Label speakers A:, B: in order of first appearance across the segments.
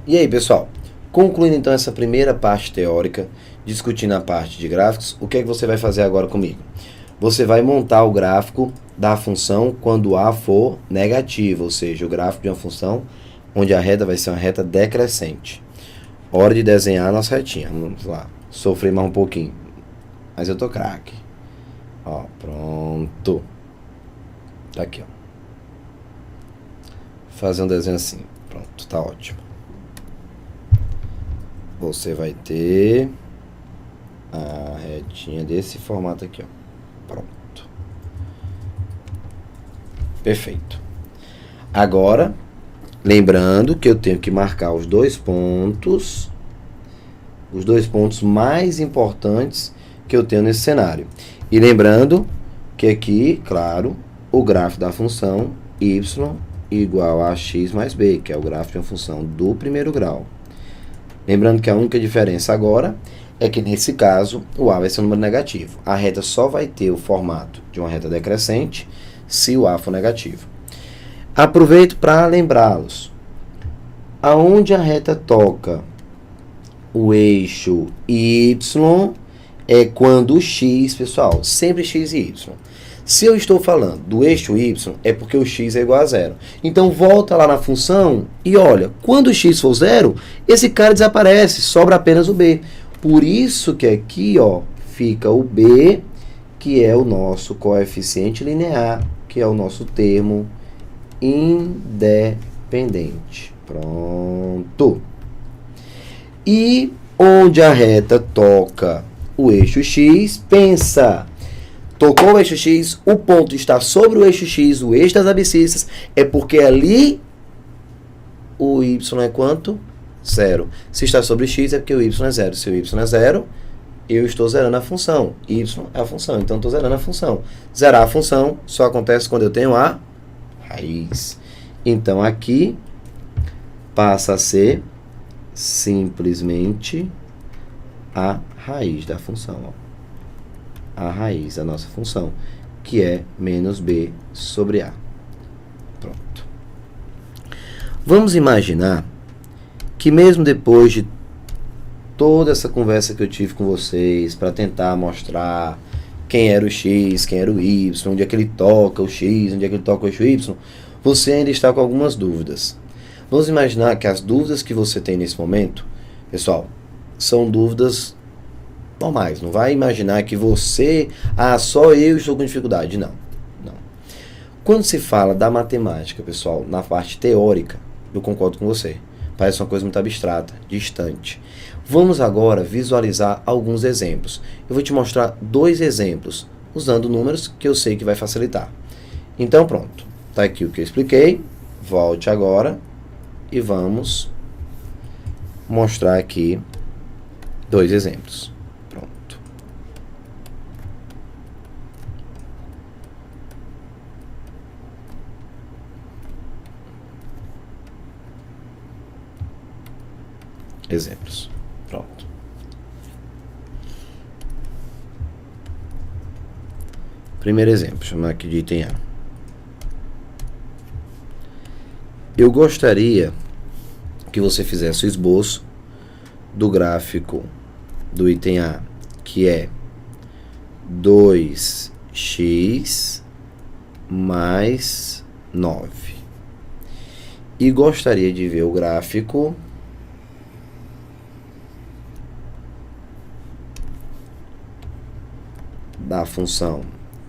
A: E aí, pessoal? Concluindo então essa primeira parte teórica, discutindo a parte de gráficos, o que é que você vai fazer agora comigo? Você vai montar o gráfico da função quando A for negativo, ou seja, o gráfico de uma função onde a reta vai ser uma reta decrescente. Hora de desenhar a nossa retinha. Vamos lá. Sofri mais um pouquinho, mas eu tô craque. Ó, pronto. Tá aqui, ó. Fazer um desenho assim. Pronto, tá ótimo. Você vai ter a retinha desse formato aqui, ó. Pronto. Perfeito. Agora, lembrando que eu tenho que marcar os dois pontos mais importantes que eu tenho nesse cenário. E lembrando que aqui, claro, o gráfico da função y igual a x mais b, que é o gráfico de uma função do primeiro grau. Lembrando que a única diferença agora é que, nesse caso, o a vai ser um número negativo. A reta só vai ter o formato de uma reta decrescente se o a for negativo. Aproveito para lembrá-los. Aonde a reta toca o eixo y é quando o x, pessoal, sempre x e y. Se eu estou falando do eixo y, é porque o x é igual a zero. Então, volta lá na função e olha, quando o x for zero, esse cara desaparece, sobra apenas o b. Por isso que aqui, ó, fica o b, que é o nosso coeficiente linear, que é o nosso termo independente. Pronto. E onde a reta toca o eixo x, pensa... Tocou o eixo x, o ponto está sobre o eixo x, o eixo das abscissas, é porque ali o y é quanto? Zero. Se está sobre x, é porque o y é zero. Se o y é zero, eu estou zerando a função. Y é a função, então estou zerando a função. Zerar a função só acontece quando eu tenho a raiz. Então, aqui passa a ser simplesmente a raiz da função, ó. A raiz da nossa função, que é menos b sobre a. Pronto. Vamos imaginar que mesmo depois de toda essa conversa que eu tive com vocês para tentar mostrar quem era o x, quem era o y, onde é que ele toca o x, onde é que ele toca o eixo y, você ainda está com algumas dúvidas. Vamos imaginar que as dúvidas que você tem nesse momento, pessoal, são dúvidas normais. Não vai imaginar que você, só eu estou com dificuldade. Não. Quando se fala da matemática, pessoal, na parte teórica, eu concordo com você. Parece uma coisa muito abstrata, distante. Vamos agora visualizar alguns exemplos. Eu vou te mostrar 2 exemplos, usando números que eu sei que vai facilitar. Então, pronto. Está aqui o que eu expliquei. Volte agora e vamos mostrar aqui 2 exemplos. Exemplos. Pronto. Primeiro exemplo, chamar aqui de item A. Eu gostaria que você fizesse o esboço do gráfico do item A, que é 2x mais 9. E gostaria de ver o gráfico da função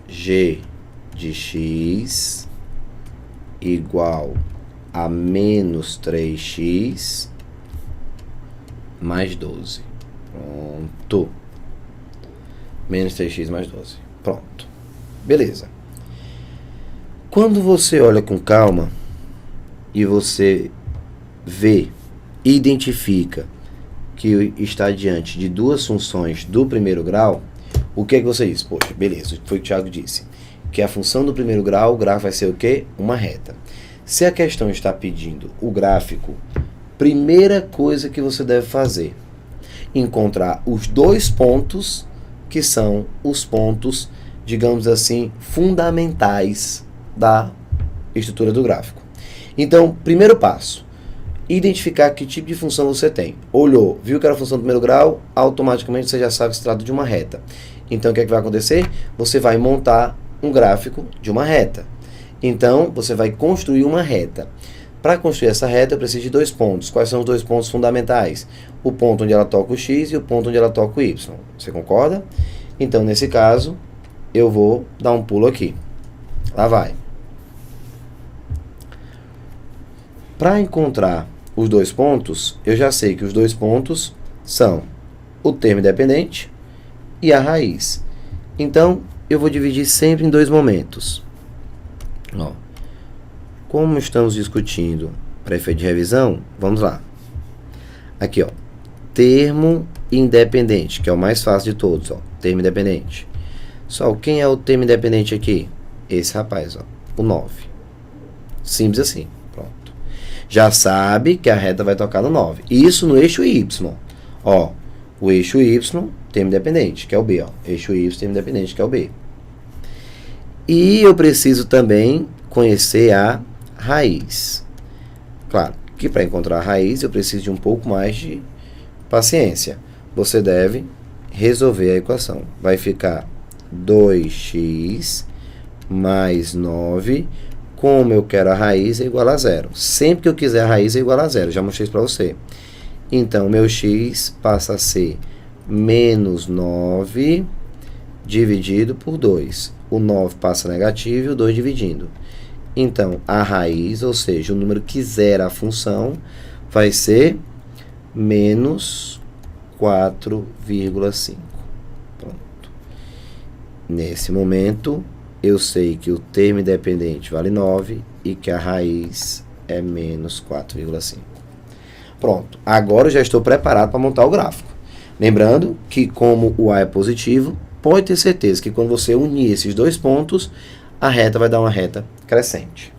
A: g de x igual a menos 3x mais 12. Pronto. Menos 3x mais 12. Pronto. Beleza. Quando você olha com calma e você vê, identifica que está diante de 2 funções do primeiro grau, o que é que você diz? Poxa, beleza, foi o que o Thiago disse. Que a função do primeiro grau, o gráfico vai ser o quê? Uma reta. Se a questão está pedindo o gráfico, primeira coisa que você deve fazer, encontrar os 2 pontos que são os pontos, digamos assim, fundamentais da estrutura do gráfico. Então, primeiro passo, identificar que tipo de função você tem. Olhou, viu que era a função do primeiro grau, automaticamente você já sabe que se trata de uma reta. Então, o que é que vai acontecer? Você vai montar um gráfico de uma reta. Então, você vai construir uma reta. Para construir essa reta, eu preciso de 2 pontos. Quais são os 2 pontos fundamentais? O ponto onde ela toca o x e o ponto onde ela toca o y. Você concorda? Então, nesse caso, eu vou dar um pulo aqui. Lá vai. Para encontrar os 2 pontos, eu já sei que os 2 pontos são o termo independente e a raiz. Então, eu vou dividir sempre em 2 momentos. Ó, como estamos discutindo para efeito de revisão, vamos lá. Aqui, ó, termo independente, que é o mais fácil de todos, ó, termo independente. Só quem é o termo independente aqui? Esse rapaz, ó, o 9. Simples assim, pronto. Já sabe que a reta vai tocar no 9. Isso no eixo Y. Ó, o eixo Y, termo independente, que é o B, ó. Eixo Y, termo independente, que é o B. E eu preciso também conhecer a raiz. Claro que para encontrar a raiz eu preciso de um pouco mais de paciência. Você deve resolver a equação. Vai ficar 2x mais 9. Como eu quero a raiz, é igual a 0. Sempre que eu quiser a raiz, é igual a 0. Já mostrei isso para você. Então, meu x passa a ser menos 9 dividido por 2. O 9 passa negativo e o 2 dividindo. Então, a raiz, ou seja, o número que zera a função, vai ser menos 4,5. Pronto. Nesse momento, eu sei que o termo independente vale 9 e que a raiz é menos 4,5. Pronto. Agora eu já estou preparado para montar o gráfico. Lembrando que, como o A é positivo, pode ter certeza que quando você unir esses 2 pontos, a reta vai dar uma reta crescente.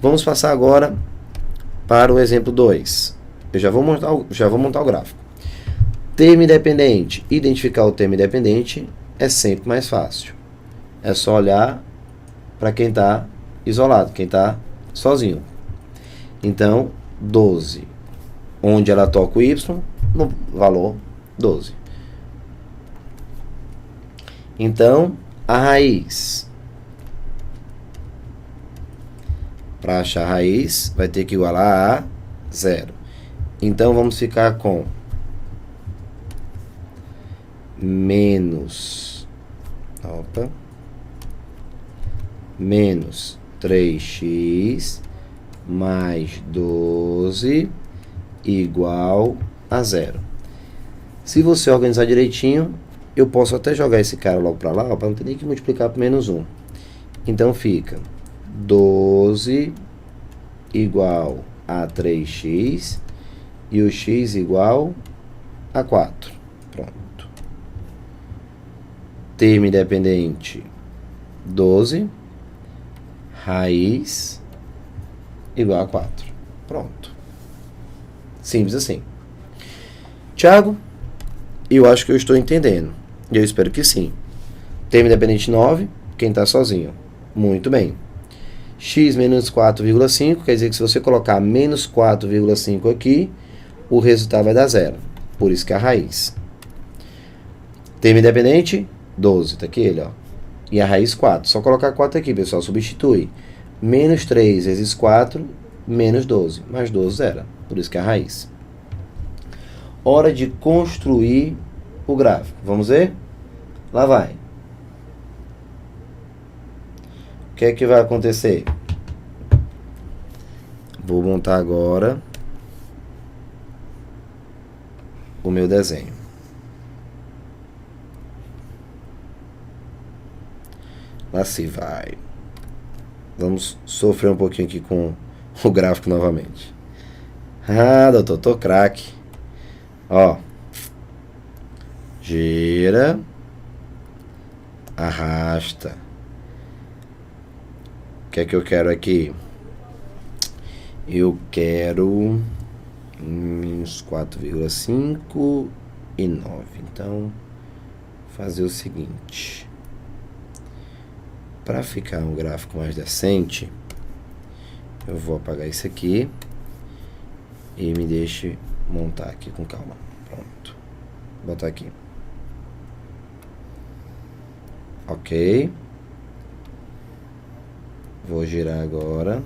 A: Vamos passar agora para o exemplo 2. Eu já vou montar o gráfico. Termo independente. Identificar o termo independente é sempre mais fácil. É só olhar para quem está isolado, quem está sozinho. Então, 12. Onde ela toca o y, no valor 12. Então, a raiz. Para achar a raiz, vai ter que igualar a 0. Então, vamos ficar com menos 3x mais 12 igual a 0. Se você organizar direitinho, eu posso até jogar esse cara logo para lá, para não ter nem que multiplicar por menos 1. Então, fica 12 igual a 3x e o x igual a 4. Pronto. Termo independente, 12. Raiz igual a 4. Pronto. Simples assim. Tiago, eu acho que eu estou entendendo. E eu espero que sim. Termo independente 9, quem está sozinho. Muito bem. X menos 4,5, quer dizer que se você colocar menos 4,5 aqui, o resultado vai dar 0. Por isso que é a raiz. Termo independente, 12. Está aqui ele, ó. E a raiz 4. Só colocar 4 aqui, pessoal. Substitui. Menos 3 vezes 4, menos 12. Mais 12 zera. Por isso que é a raiz. Hora de construir o gráfico. Vamos ver? Lá vai. O que é que vai acontecer? Vou montar agora o meu desenho. Lá se vai. Vamos sofrer um pouquinho aqui com o gráfico novamente. Ah, doutor, tô craque. Ó. Gira. Arrasta. O que é que eu quero aqui? Eu quero menos 4,5 e 9. Então, fazer o seguinte. Para ficar um gráfico mais decente, eu vou apagar isso aqui e me deixe montar aqui com calma. Pronto. Vou botar aqui. Ok. Vou girar agora.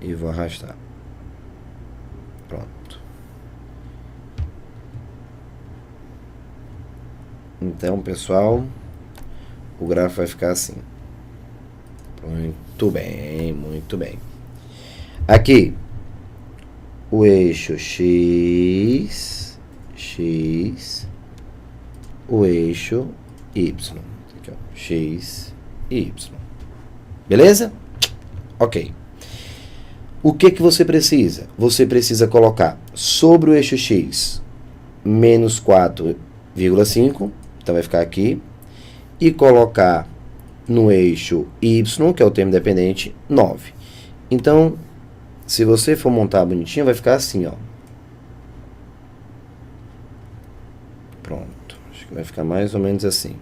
A: E vou arrastar. Pronto. Então, pessoal, o gráfico vai ficar assim. Muito bem, muito bem. Aqui, o eixo X, o eixo Y. Aqui, ó, X e Y. Beleza? Ok. O que você precisa? Você precisa colocar sobre o eixo X menos 4,5, então vai ficar aqui, e colocar no eixo Y, que é o termo dependente, 9. Então, se você for montar bonitinho, vai ficar assim, ó. Pronto. Acho que vai ficar mais ou menos assim.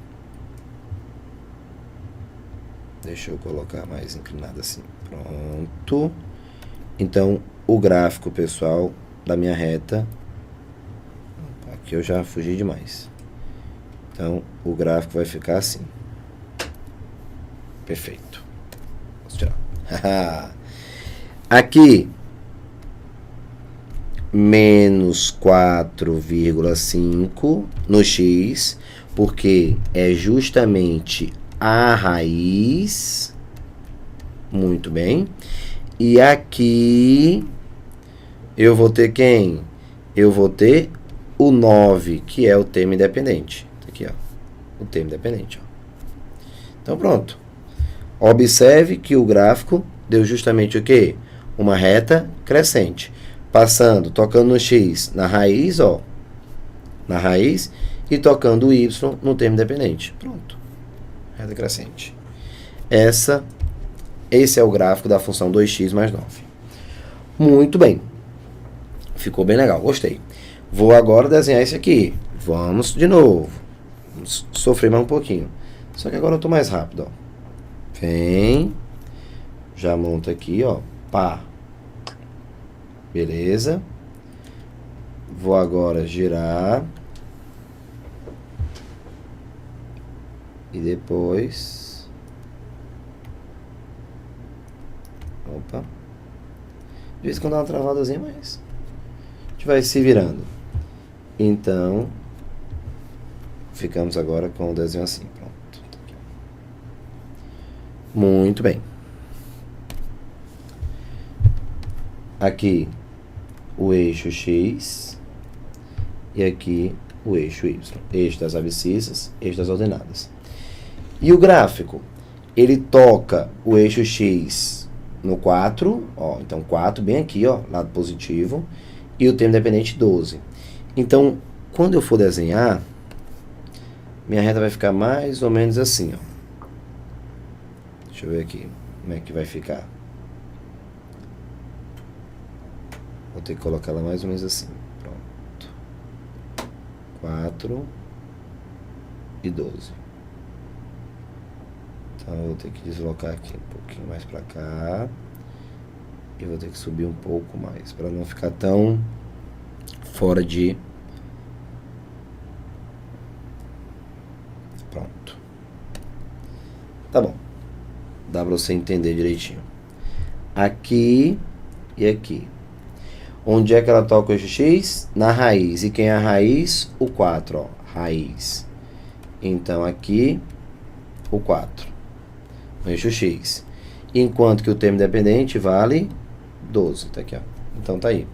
A: Deixa eu colocar mais inclinado assim. Pronto. Então, o gráfico, pessoal, da minha reta... Aqui eu já fugi demais. Então, o gráfico vai ficar assim. Perfeito. Vamos tirar. Aqui, menos 4,5 no X, porque é justamente a raiz. Muito bem. E aqui, eu vou ter quem? Eu vou ter o 9, que é o termo independente. Aqui, ó. O termo independente, ó. Então, pronto. Observe que o gráfico deu justamente o quê? Uma reta crescente. Passando, tocando no X na raiz, ó. Na raiz. E tocando o Y no termo independente. Pronto. Reta crescente. Esse é o gráfico da função 2x mais 9. Muito bem. Ficou bem legal, gostei. Vou agora desenhar esse aqui. Vamos de novo. Vamos sofrer mais um pouquinho. Só que agora eu estou mais rápido, ó. Vem. Já monta aqui, ó. Pá. Beleza. Vou agora girar. E depois... Opa. De vez em quando dá uma travadazinha, mas a gente vai se virando. Então, ficamos agora com o desenho assim. Pronto. Muito bem. Aqui o eixo X e aqui o eixo Y. Eixo das abscissas, eixo das ordenadas. E o gráfico, ele toca o eixo X no 4, ó, então 4 bem aqui, ó, lado positivo, e o termo dependente 12. Então, quando eu for desenhar, minha reta vai ficar mais ou menos assim, ó. Deixa eu ver aqui como é que vai ficar. Vou ter que colocar ela mais ou menos assim. Pronto. 4 e 12. Então, eu vou ter que deslocar aqui um pouquinho mais para cá. E vou ter que subir um pouco mais, para não ficar tão fora de... Pronto. Tá bom. Dá para você entender direitinho. Aqui e aqui. Onde é que ela toca o eixo X? Na raiz. E quem é a raiz? O 4, ó. Raiz. Então, aqui, o 4. No eixo X. Enquanto que o termo dependente vale 12. Tá aqui, ó. Então, tá aí.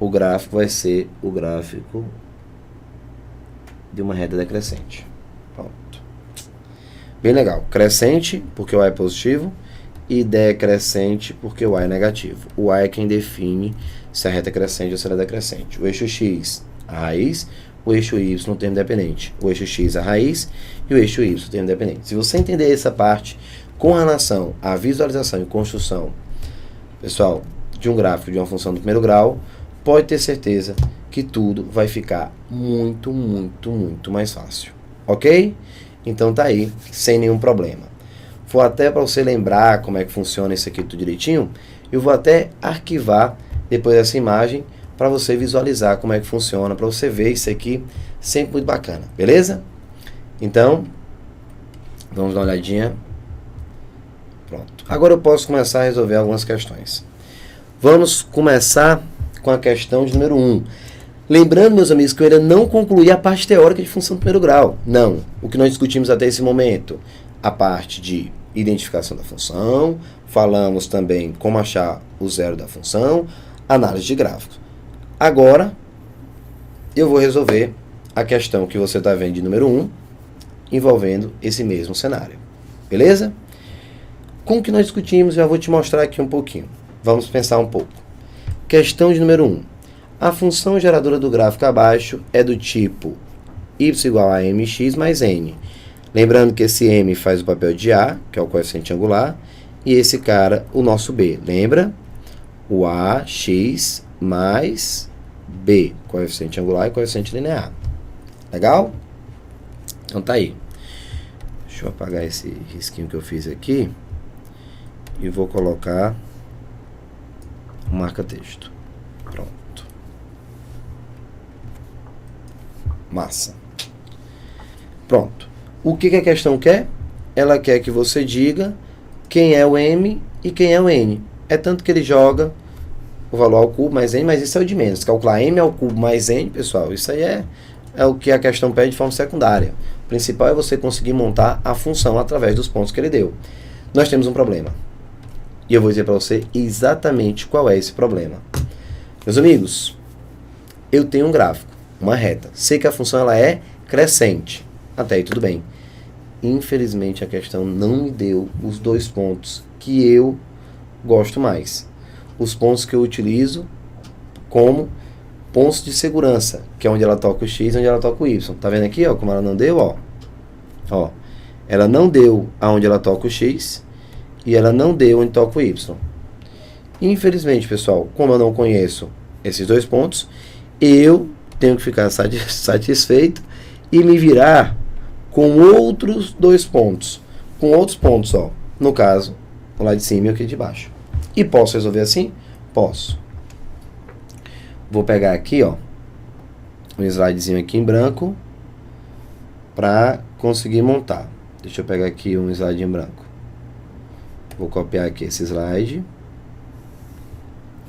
A: O gráfico vai ser o gráfico de uma reta decrescente. Pronto. Bem legal. Crescente, porque o Y é positivo. E decrescente, porque o Y é negativo. O Y é quem define se a reta é crescente ou se ela é decrescente. O eixo X, a raiz. O eixo Y, o termo dependente. O eixo X, a raiz. E o eixo Y, o termo dependente. Se você entender essa parte com relação à visualização e construção, pessoal, de um gráfico de uma função do primeiro grau, pode ter certeza que tudo vai ficar muito, muito, muito mais fácil. Ok? Então tá aí, sem nenhum problema. for até para você lembrar como é que funciona isso aqui tudo direitinho, eu vou até arquivar depois essa imagem para você visualizar como é que funciona, para você ver isso aqui, sempre muito bacana, beleza? Então, vamos dar uma olhadinha. Pronto. Agora eu posso começar a resolver algumas questões. Vamos começar com a questão de número 1. Lembrando, meus amigos, que eu ainda não concluí a parte teórica de função do primeiro grau. Não. O que nós discutimos até esse momento, a parte de identificação da função, falamos também como achar o zero da função, análise de gráficos. Agora, eu vou resolver a questão que você está vendo de número 1, envolvendo esse mesmo cenário. Beleza? Com o que nós discutimos, já vou te mostrar aqui um pouquinho. Vamos pensar um pouco. Questão de número 1. A função geradora do gráfico abaixo é do tipo y igual a mx mais n. Lembrando que esse m faz o papel de a, que é o coeficiente angular, e esse cara, o nosso b. Lembra? O ax mais b, coeficiente angular e coeficiente linear. Legal? Então tá aí. Deixa eu apagar esse risquinho que eu fiz aqui e vou colocar um marca-texto. Pronto. Massa. Pronto. O que a questão quer? Ela quer que você diga quem é o m e quem é o n. É tanto que ele joga o valor ao cubo mais n, mas isso é o de menos. Calcular m ao cubo mais n, pessoal, isso aí é o que a questão pede de forma secundária. O principal é você conseguir montar a função através dos pontos que ele deu. Nós temos um problema. E eu vou dizer para você exatamente qual é esse problema. Meus amigos, eu tenho um gráfico, uma reta. Sei que a função ela é crescente. Até aí tudo bem. Infelizmente a questão não me deu os dois pontos que eu gosto mais. Os pontos que eu utilizo como pontos de segurança, que é onde ela toca o x e onde ela toca o y. Tá vendo aqui, ó, como ela não deu, ó? Ó, ela não deu aonde ela toca o x e ela não deu onde toca o y. Infelizmente, pessoal, como eu não conheço esses dois pontos, eu tenho que ficar satisfeito e me virar com outros dois pontos. Com outros pontos, ó. No caso, o lá de cima e aqui de baixo. E posso resolver assim? Posso. Vou pegar aqui, ó, um slidezinho aqui em branco para conseguir montar. Deixa eu pegar aqui um slide em branco. Vou copiar aqui esse slide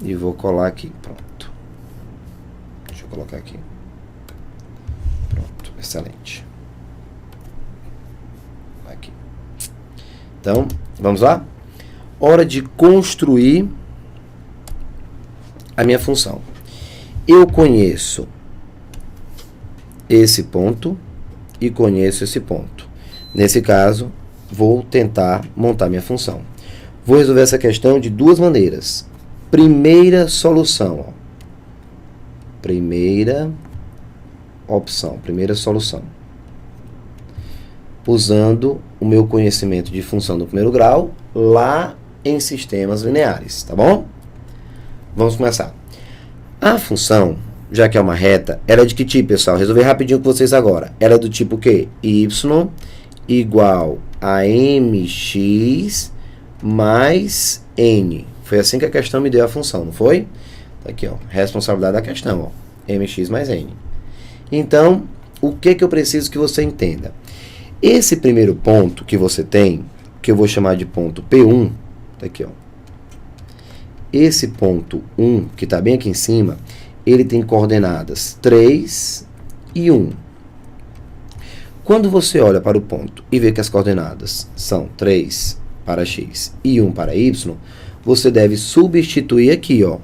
A: e vou colar aqui. Pronto. Deixa eu colocar aqui. Pronto, excelente. Aqui. Então, vamos lá? Hora de construir a minha função. Eu conheço esse ponto e conheço esse ponto. Nesse caso, vou tentar montar minha função. Vou resolver essa questão de duas maneiras. Primeira solução. Ó. Primeira opção, primeira solução. Usando o meu conhecimento de função do primeiro grau lá em sistemas lineares, tá bom? Vamos começar. A função, já que é uma reta, ela é de que tipo, pessoal? Resolver rapidinho com vocês agora. Ela é do tipo o quê? Y igual a mx mais n. Foi assim que a questão me deu a função, não foi? Tá aqui, ó, responsabilidade da questão, ó, mx mais n. Então, o que eu preciso que você entenda? Esse primeiro ponto que você tem, que eu vou chamar de ponto P1, tá aqui, ó. Esse ponto 1, que está bem aqui em cima, ele tem coordenadas 3 e 1. Quando você olha para o ponto e vê que as coordenadas são 3 para x e 1 para y, você deve substituir aqui, ó,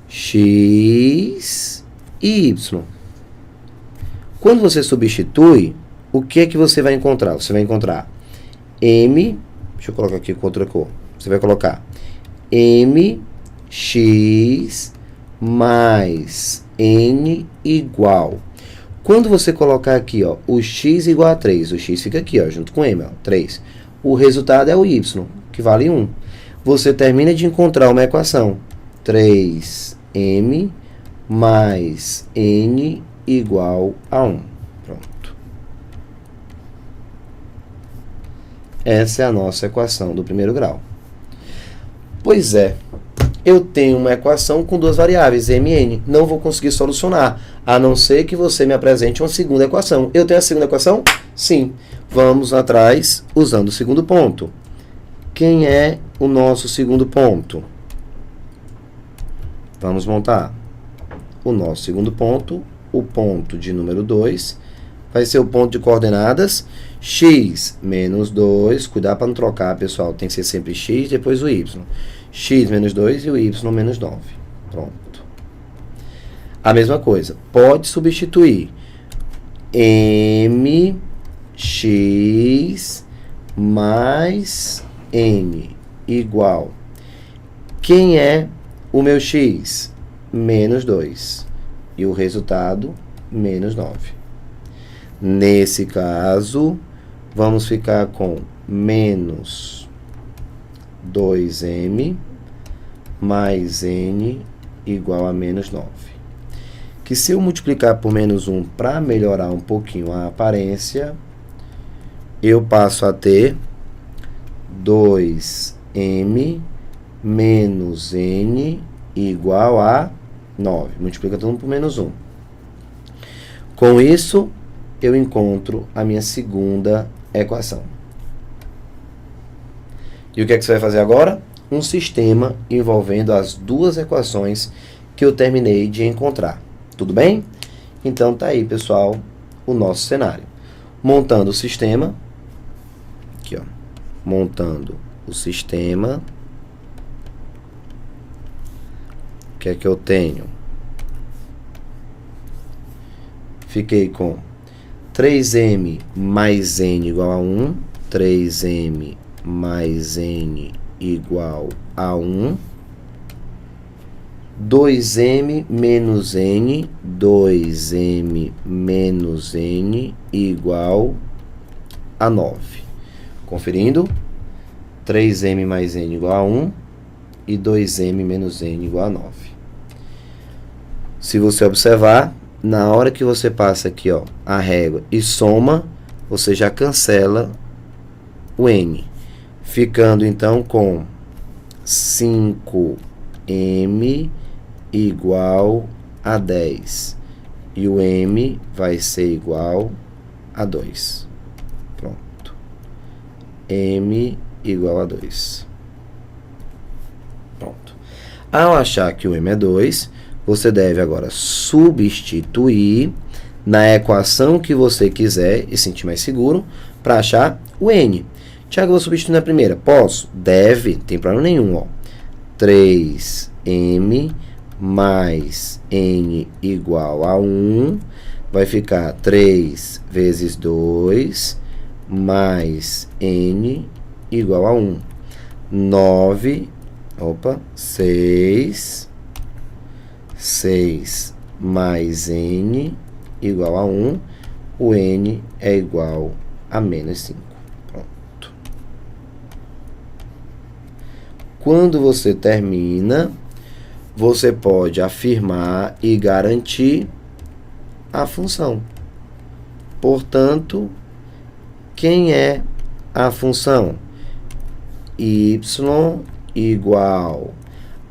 A: x e y. Quando você substitui, o que é que você vai encontrar? Você vai encontrar m, deixa eu colocar aqui com outra cor, você vai colocar mx mais n igual. Quando você colocar aqui, ó, o x igual a 3, o x fica aqui, ó, junto com m, ó, 3. O resultado é o y, que vale 1. Você termina de encontrar uma equação. 3m mais n igual a 1. Pronto. Essa é a nossa equação do primeiro grau. Pois é, eu tenho uma equação com duas variáveis, m e n. Não vou conseguir solucionar, a não ser que você me apresente uma segunda equação. Eu tenho a segunda equação? Sim. Vamos atrás usando o segundo ponto. Quem é o nosso segundo ponto? Vamos montar o nosso segundo ponto, o ponto de número 2, vai ser o ponto de coordenadas x menos 2, cuidado para não trocar, pessoal, tem que ser sempre x, depois o y. X menos 2 e o y menos 9. Pronto. A mesma coisa, pode substituir mx mais n igual. Quem é o meu x? Menos 2. E o resultado, menos 9. Nesse caso, vamos ficar com menos 2m mais n igual a menos 9. Que se eu multiplicar por menos 1 para melhorar um pouquinho a aparência, eu passo a ter 2m menos n igual a 9. Multiplica tudo por menos 1. Com isso, eu encontro a minha segunda equação. E o que é que você vai fazer agora? Um sistema envolvendo as duas equações que eu terminei de encontrar. Tudo bem? Então, tá aí, pessoal, o nosso cenário. Montando o sistema. Aqui, ó. Montando o sistema. O que é que eu tenho? Fiquei com 3m mais n igual a 1. 3m mais n igual a 1. 2m menos n. 2m menos n igual a 9. Conferindo. 3m mais n igual a 1. E 2m menos n igual a 9. Se você observar, na hora que você passa aqui, ó, a régua e soma, você já cancela o n. Ficando, então, com 5m igual a 10. E o m vai ser igual a 2. Pronto. M igual a 2. Pronto. Ao achar que o m é 2, você deve agora substituir na equação que você quiser e sentir mais seguro para achar o n. Tiago, eu vou substituir na primeira. Posso? Deve. Não tem problema nenhum. Ó. 3m mais n igual a 1 vai ficar 3 vezes 2 mais n igual a 1. 9, 6 mais n igual a 1. O n é igual a menos 5. Pronto. Quando você termina, você pode afirmar e garantir a função. Portanto, quem é a função? Y igual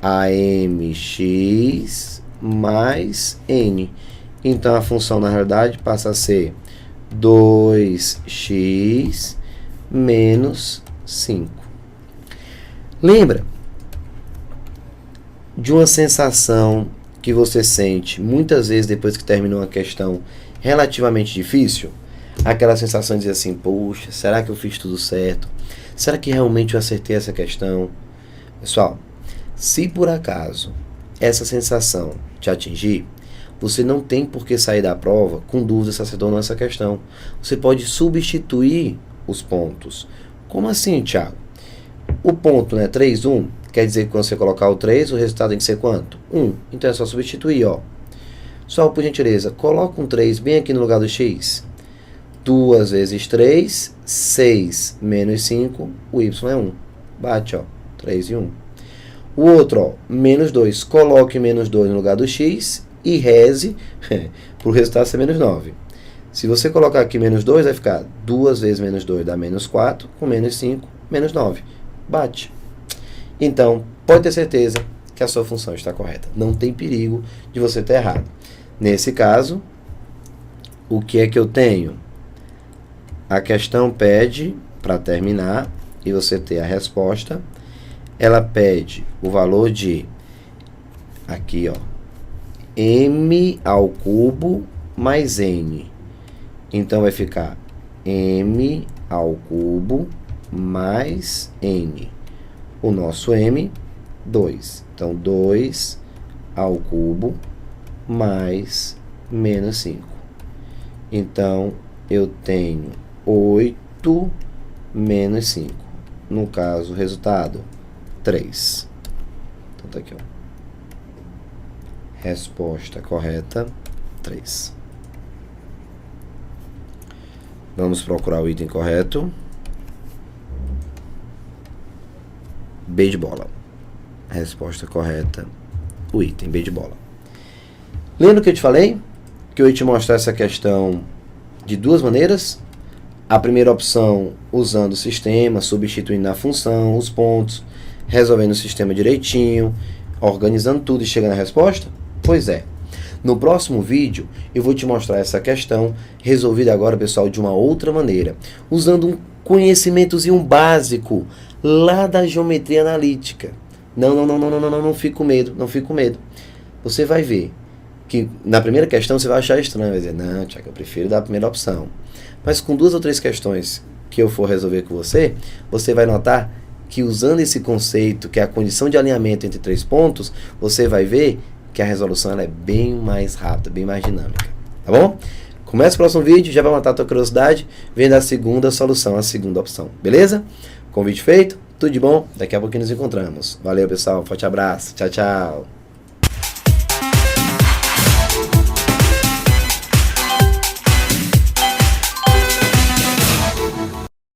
A: a mx mais n. Então, a função, na realidade, passa a ser 2x menos 5. Lembra de uma sensação que você sente muitas vezes depois que terminou uma questão relativamente difícil? Aquela sensação de dizer assim, poxa, será que eu fiz tudo certo? Será que realmente eu acertei essa questão? Pessoal, se por acaso essa sensação te atingir, você não tem por que sair da prova com dúvida se acertou ou não essa questão. Você pode substituir os pontos. Como assim, Thiago? O ponto, né, 3, 1, quer dizer que quando você colocar o 3, o resultado tem que ser quanto? 1. Então é só substituir, ó. Só por gentileza, coloca um 3 bem aqui no lugar do x. 2 vezes 3, 6 menos 5, o y é 1. Bate, ó, 3 e 1. O outro, ó, menos 2. Coloque menos 2 no lugar do x e reze para o resultado ser menos 9. Se você colocar aqui menos 2, vai ficar 2 vezes menos 2 dá menos 4, com menos 5, menos 9. Bate. Então, pode ter certeza que a sua função está correta. Não tem perigo de você estar errado. Nesse caso, o que é que eu tenho? A questão pede, para terminar, e você ter a resposta, ela pede o valor de, aqui ó, m ao cubo mais n. Então, vai ficar m ao cubo mais n. O nosso m, 2. Então, 2 ao cubo mais menos 5. Então, eu tenho 8 menos 5. No caso, o resultado, 3. Então, tá aqui, ó. Resposta correta, 3. Vamos procurar o item correto. B de bola. Resposta correta, o item B de bola. Lembra que eu te falei? Que eu ia te mostrar essa questão de duas maneiras. A primeira opção, usando o sistema, substituindo a função, os pontos, resolvendo o sistema direitinho, organizando tudo e chegando à resposta? Pois é. No próximo vídeo, eu vou te mostrar essa questão resolvida agora, pessoal, de uma outra maneira, usando um conhecimentozinho básico lá da geometria analítica. Não fique com medo, não fique com medo. Você vai ver que na primeira questão você vai achar estranho, vai dizer, não, Tiago, eu prefiro dar a primeira opção. Mas com 2 ou 3 questões que eu for resolver com você, você vai notar que usando esse conceito, que é a condição de alinhamento entre 3 pontos, você vai ver que a resolução ela é bem mais rápida, bem mais dinâmica. Tá bom? Começa o próximo vídeo, já vai matar a tua curiosidade, vendo a segunda solução, a segunda opção. Beleza? Convite feito, tudo de bom, daqui a pouquinho nos encontramos. Valeu, pessoal, forte abraço, tchau, tchau.